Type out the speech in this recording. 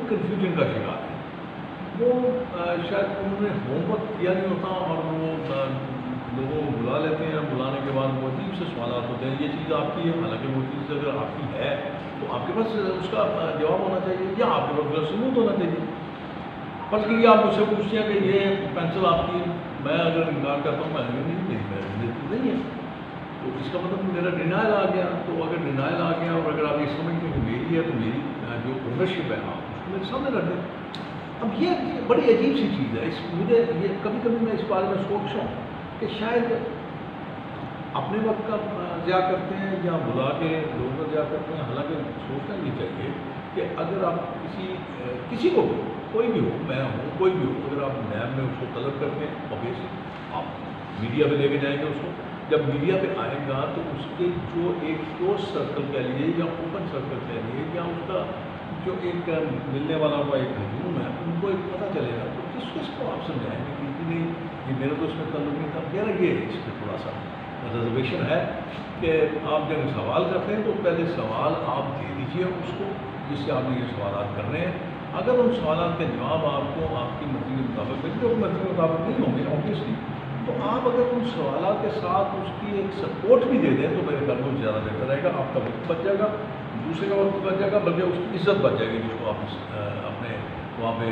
Confusion کا شکار ہیں. وہ شاید انہوں نے ہوم ورک کیا نہیں ہوتا اور وہ لوگوں کو بلا لیتے ہیں. بلانے کے بعد وہ عجیب سے سوالات ہوتے ہیں, یہ چیز آپ کی ہے, حالانکہ وہ چیز اگر آپ کی ہے تو آپ کے پاس اس کا جواب ہونا چاہیے, یا آپ کے پاس ثبوت ہونا چاہیے. فرض کیجیے آپ مجھ سے پوچھتے ہیں کہ یہ پینسل آپ کی ہے, میں اگر انکار کرتا ہوں میں نہیں ہے, تو اس کا مطلب میرا ڈینائل آ گیا. تو اگر ڈینائل آ گیا اور اگر آپ یہ سمجھتے ہیں کہ میری ہے تو میری جو اونرشپ ہے آپ اس کو میرے سامنے رکھ دیں. اب یہ بڑی عجیب سی چیز ہے. مجھے یہ کبھی کبھی میں اس بارے میں سوچتا ہوں کہ شاید اپنے وقت کا ضیاع کرتے ہیں یا بلا کے لوگوں کا ضیاع کرتے ہیں. حالانکہ سوچنا یہ چاہیے کہ اگر آپ کسی کو بھی, کوئی بھی ہو, میں ہوں, کوئی بھی ہو, اگر آپ نیب میں اس کو طلب کرتے ہیں اوبیسلی آپ میڈیا پہ لے کے جائیں گے اس کو. جب میڈیا پہ آئے گا تو اس کے جو ایک کلوز سرکل کہہ لیجیے یا اوپن سرکل کہہ لیجیے یا اس کا جو ایک ملنے والا ہوا ایک ہجوم ہے, ان کو ایک پتہ چلے گا. تو کس کو آپ سمجھائیں گے کہ نہیں یہ میرا تو اس میں تعلق نہیں تھا. میرا یہ اس میں تھوڑا سا ریزرویشن ہے کہ آپ جب سوال کرتے ہیں تو پہلے سوال آپ دے دیجیے اس کو جس سے آپ نے یہ سوالات کر رہے ہیں. اگر ان سوالات کے جواب آپ کو آپ کی مرضی کے مطابق ملیں, جو مرضی کے مطابق نہیں ہوں گے اوبیسلی, تو آپ اگر ان سوالات کے ساتھ اس کی ایک سپورٹ بھی دے دیں تو میرے خیال میں زیادہ بہتر رہے گا. آپ کا وقت بچ جائے گا, دوسرے کا وقت بچ جائے گا, بلکہ اس کی عزت بچ جائے گی جس کو آپ اپنے وہاں پہ